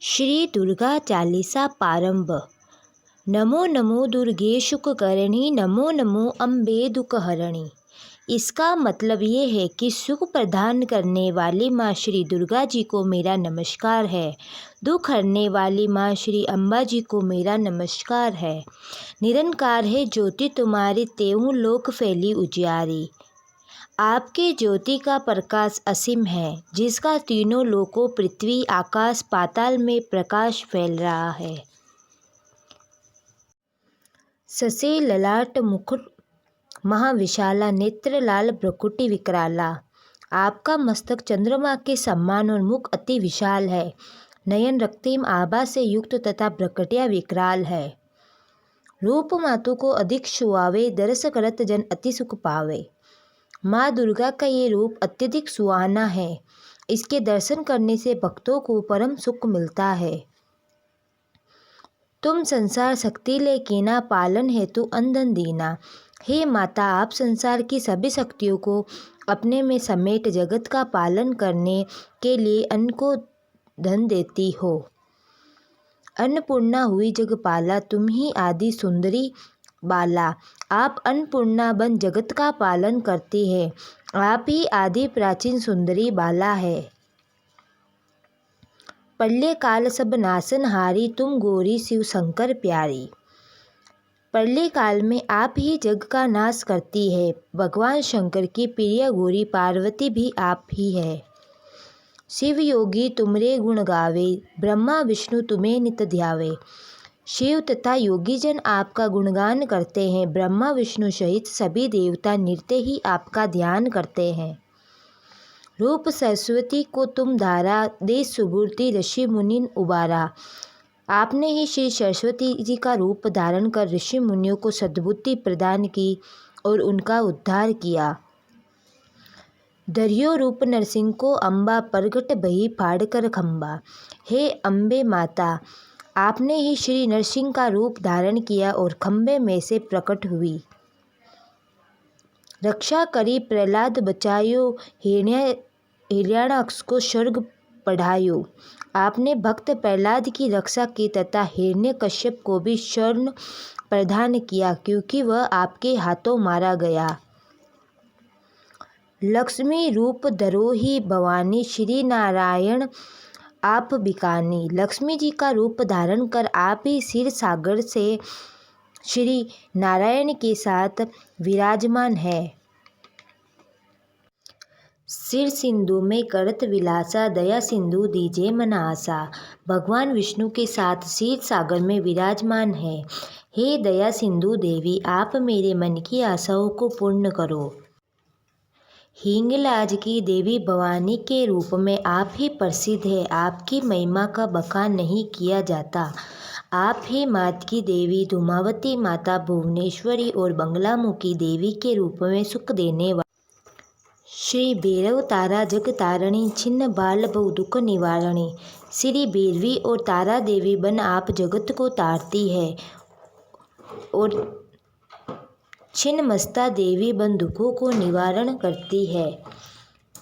श्री दुर्गा चालीसा प्रारंभ। नमो नमो दुर्गे सुखकरणी, नमो नमो अम्बे दुखहरणी। इसका मतलब ये है कि सुख प्रदान करने वाली माँ श्री दुर्गा जी को मेरा नमस्कार है। दुख हरने वाली माँ श्री अम्बा जी को मेरा नमस्कार है। निरंकार है ज्योति तुम्हारी, तेहूँ लोक फैली उजियारी। आपके ज्योति का प्रकाश असीम है, जिसका तीनों लोकों पृथ्वी आकाश पाताल में प्रकाश फैल रहा है। ससे ललाट मुकुट महाविशाला, नेत्र लाल भ्रकुटी विकराला। आपका मस्तक चंद्रमा के समान और मुख अति विशाल है। नयन रक्तिम आभा से युक्त तथा भ्रकटिया विकराल है। रूप मातु को अधिक सुहावे, दरस करत जन अति सुख पावे। माँ दुर्गा का ये रूप अत्यधिक सुहाना है। इसके दर्शन करने से भक्तों को परम सुख मिलता है। तुम संसार शक्ति ले कीना, पालन हेतु अंधन दीना। हे माता, आप संसार की सभी शक्तियों को अपने में समेट जगत का पालन करने के लिए अन्न को धन देती हो। अन्नपूर्णा हुई जगपाला, तुम ही आदि सुंदरी बाला। आप अन्नपूर्णा बन जगत का पालन करती है। आप ही आदि प्राचीन सुंदरी बाला है। प्रलय काल सब नाशनहारी, तुम गौरी शिव शंकर प्यारी। प्रलय काल में आप ही जग का नाश करती है। भगवान शंकर की प्रिय गौरी पार्वती भी आप ही है। शिव योगी तुमरे गुण गावे, ब्रह्मा विष्णु तुम्हें नित ध्यावे। शिव तथा योगी जन आपका गुणगान करते हैं। ब्रह्मा विष्णु सहित सभी देवता नृत्य ही आपका ध्यान करते हैं। रूप सरस्वती को तुम धारा, देश सुबूर्ति ऋषि मुनि उबारा। आपने ही श्री सरस्वती जी का रूप धारण कर ऋषि मुनियों को सद्बुद्धि प्रदान की और उनका उद्धार किया। दरियो रूप नरसिंह को अम्बा, प्रगट भई फाड़ कर खम्बा। हे अम्बे माता, आपने ही श्री नरसिंह का रूप धारण किया और खम्बे में से प्रकट हुई। रक्षा करी प्रहलाद बचायो, हिरण्याक्ष को स्वर्ग पढ़ायो। आपने भक्त प्रहलाद की रक्षा की तथा हिरण्यकश्यप को भी स्वर्ण प्रदान किया, क्योंकि वह आपके हाथों मारा गया। लक्ष्मी रूप धरोही भवानी, श्री नारायण आप बिकानी। लक्ष्मी जी का रूप धारण कर आप ही क्षीर सागर से श्री नारायण के साथ विराजमान है। सिर सिंधु में करत विलासा, दया सिंधु दीजे मन आसा। भगवान विष्णु के साथ क्षीर सागर में विराजमान है। हे दया सिंधु देवी, आप मेरे मन की आशाओं को पूर्ण करो। हिंगलाज की देवी भवानी के रूप में आप ही प्रसिद्ध है। आपकी महिमा का बखान नहीं किया जाता। आप ही मात की देवी धूमावती माता, भुवनेश्वरी और बंगलामुखी देवी के रूप में सुख देने वाली श्री भैरव तारा जग तारणी, छिन्न बाल भव दुख निवारणी। श्री भैरवी और तारा देवी बन आप जगत को तारती है और छिन्न मस्ता देवी बन दुखों को निवारण करती है।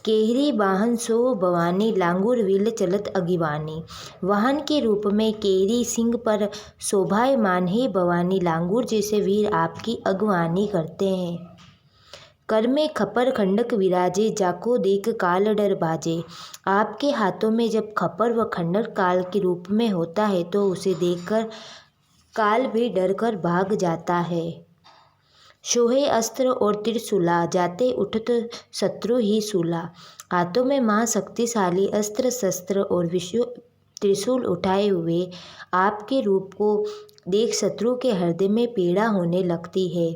केहरी वाहन सो भवानी, लांगुर विल चलत अगिवानी। वाहन के रूप में केहरी सिंह पर शोभायमान है भवानी, लांगुर जैसे वीर आपकी अगवानी करते हैं। कर में खपर खंडक विराजे, जाको देख काल डर बाजे। आपके हाथों में जब खपर व खंडक काल के रूप में होता है तो उसे देखकर काल भी डर कर भाग जाता है। सोहे अस्त्र और त्रिशूला, जाते उठत शत्रु ही सूला। हाथों में महाशक्तिशाली अस्त्र शस्त्र और विश्व त्रिशूल उठाए हुए आपके रूप को देख शत्रु के हृदय में पीड़ा होने लगती है।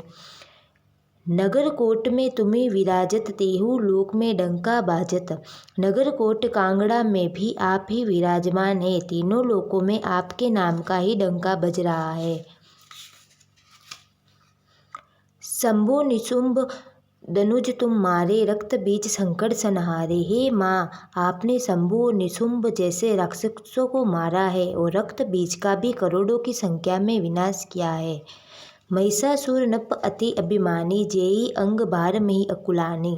नगर कोट में तुम्हें विराजत, तेहू लोक में डंका बाजत। नगर कोट कांगड़ा में भी आप ही विराजमान है। तीनों लोकों में आपके नाम का ही डंका बज रहा है। शंभु निशुंभ धनुज तुम मारे, रक्त बीज संकट संहारे। हे माँ, आपने शंभु और निशुंभ जैसे राक्षसों को मारा है और रक्त बीज का भी करोड़ों की संख्या में विनाश किया है। महिषासुर नप अति अभिमानी, जेई अंग भार में ही अकुलानी।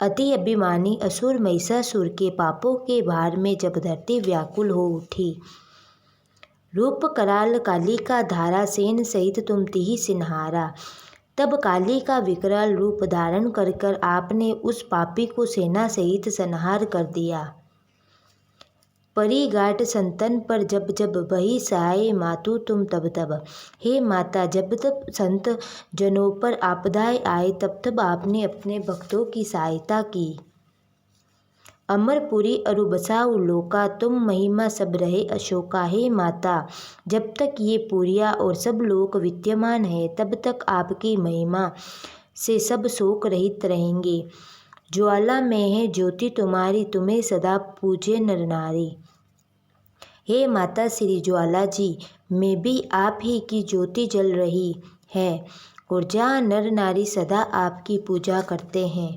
अति अभिमानी असुर महिषासुर के पापों के भार में जब धरती व्याकुल हो उठी रूप कराल कालिका धारा सेन सहित तुम तिहि सिन्हारा। तब काली का विकराल रूप धारण कर आपने उस पापी को सेना सहित संहार कर दिया। परिघाट संतन पर जब जब बही सहाय मातु तुम तब तब। हे माता, जब तब संत जनों पर आपदाएं आए तब तब आपने अपने भक्तों की सहायता की। अमरपुरी अरु बसाऊ लोका, तुम महिमा सब रहे अशोका। हे माता, जब तक ये पुरिया और सब लोक विद्यमान है तब तक आपकी महिमा से सब शोक रहित रहेंगे। ज्वाला में है ज्योति तुम्हारी, तुम्हें सदा पूजे नर नारी। हे माता श्री ज्वाला जी, में भी आप ही की ज्योति जल रही है और जहाँ नर नारी सदा आपकी पूजा करते हैं।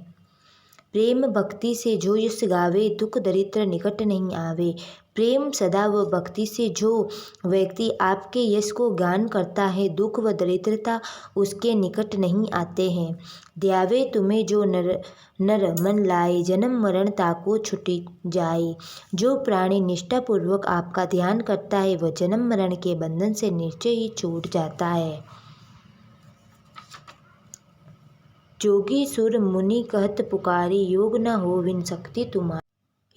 प्रेम भक्ति से जो यश गावे, दुख दरिद्र निकट नहीं आवे। प्रेम सदा व भक्ति से जो व्यक्ति आपके यश को गान करता है, दुख व दरिद्रता उसके निकट नहीं आते हैं। ध्यावे तुम्हें जो नर मन लाए, जन्म मरण ताको छुटी जाए। जो प्राणी निष्ठापूर्वक आपका ध्यान करता है वह जन्म मरण के बंधन से निश्चय ही छूट जाता है। जोगी सुर मुनि कहत पुकारी, योग न हो बिन शक्ति तुम्हारी।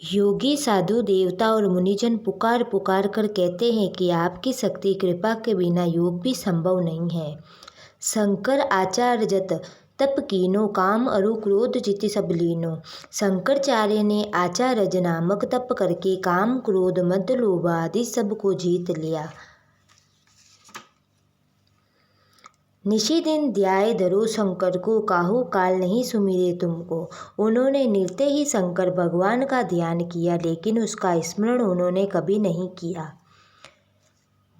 योगी साधु देवता और मुनिजन पुकार पुकार कर कहते हैं कि आपकी शक्ति कृपा के बिना योग भी संभव नहीं है। शंकर आचार्य जत तप कीनो, काम अरु क्रोध जिति सब लीनो। शंकराचार्य ने आचार्य नामक तप करके काम क्रोध मद लोभ आदि सबको जीत लिया। निशी दिन ध्याय धरो शंकर को, काहू काल नहीं सुमिरे तुमको। उन्होंने नित्य ही शंकर भगवान का ध्यान किया, लेकिन उसका स्मरण उन्होंने कभी नहीं किया।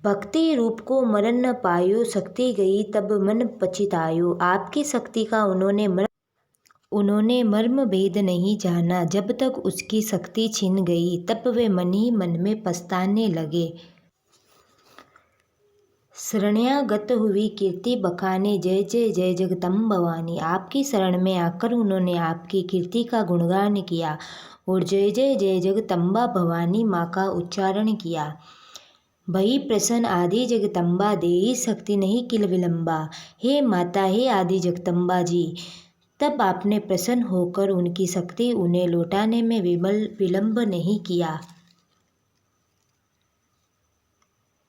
भक्ति रूप को मरण न पायो, शक्ति गई तब मन पछितायो। आपकी शक्ति का उन्होंने मर्म भेद नहीं जाना। जब तक उसकी शक्ति छिन गई तब वे मन ही मन में पछताने लगे। शरण्यागत हुई कीर्ति बखाने, जय जय जय जगदम्ब भवानी। आपकी शरण में आकर उन्होंने आपकी कीर्ति का गुणगान किया और जय जय जय जगदम्बा भवानी माँ का उच्चारण किया। भई प्रसन्न आदि जगदम्बा, देहि शक्ति नहीं किल विलंबा। हे माता, हे आदि जगदम्बा जी, तब आपने प्रसन्न होकर उनकी शक्ति उन्हें लौटाने में विलंब नहीं किया।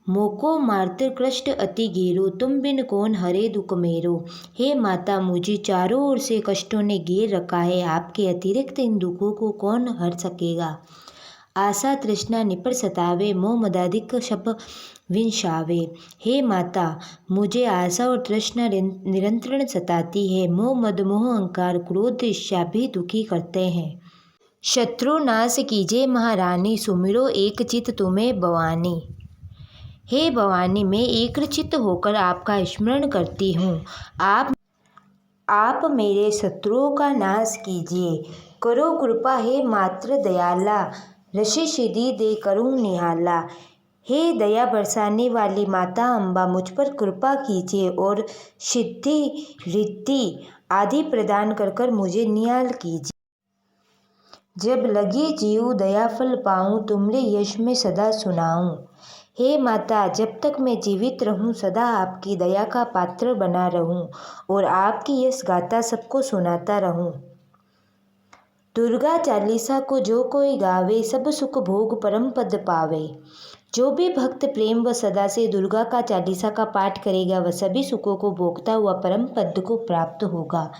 मोको मार्तर कष्ट अति घेरो, तुम बिन कौन हरे दुख मेरो। हे माता, मुझे चारों ओर से कष्टों ने घेर रखा है, आपके अतिरिक्त इन दुखों को कौन हर सकेगा। आशा तृष्णा निपर सतावे, मोह मदाधिक शप विंशावे। हे माता, मुझे आशा और तृष्णा निरंतर सताती है। मोह मद मोह अहंकार क्रोध ईर्ष्या भी दुखी करते हैं। शत्रु नाश कीजिए महारानी, सुमिरो एक चित तुम्हें भवानी। हे भवानी, मैं एकचित्त होकर आपका स्मरण करती हूँ। आप मेरे शत्रुओं का नाश कीजिए। करो कृपा हे मात्र दयाला, ऋषि सिद्धि दे करूँ निहाला। हे दया बरसाने वाली माता अम्बा, मुझ पर कृपा कीजिए और सिद्धि रिद्धि आदि प्रदान कर मुझे निहाल कीजिए। जब लगी जीव दया फल पाऊँ, तुमरे यश में सदा सुनाऊँ। हे माता, जब तक मैं जीवित रहूं सदा आपकी दया का पात्र बना रहूं और आपकी यश गाथा सबको सुनाता रहूं। दुर्गा चालीसा को जो कोई गावे, सब सुख भोग परम पद पावे। जो भी भक्त प्रेम व सदा से दुर्गा का चालीसा का पाठ करेगा वह सभी सुखों को भोगता हुआ परम पद को प्राप्त होगा।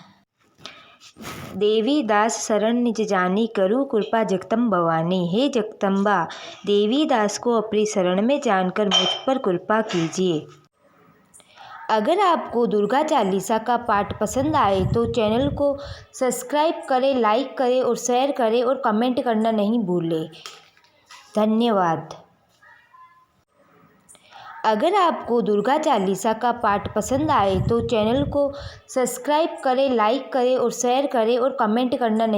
देवी दास शरण निज जानी, करूँ कृपा जगदम्ब भवानी। हे जगदम्बा, देवी दास को अपनी शरण में जानकर मुझ पर कृपा कीजिए। अगर आपको दुर्गा चालीसा का पाठ पसंद आए तो चैनल को सब्सक्राइब करें, लाइक करें और शेयर करें और कमेंट करना नहीं भूलें। धन्यवाद। अगर आपको दुर्गा चालीसा का पाठ पसंद आए तो चैनल को सब्सक्राइब करें, लाइक करें और शेयर करें और कमेंट करना नहीं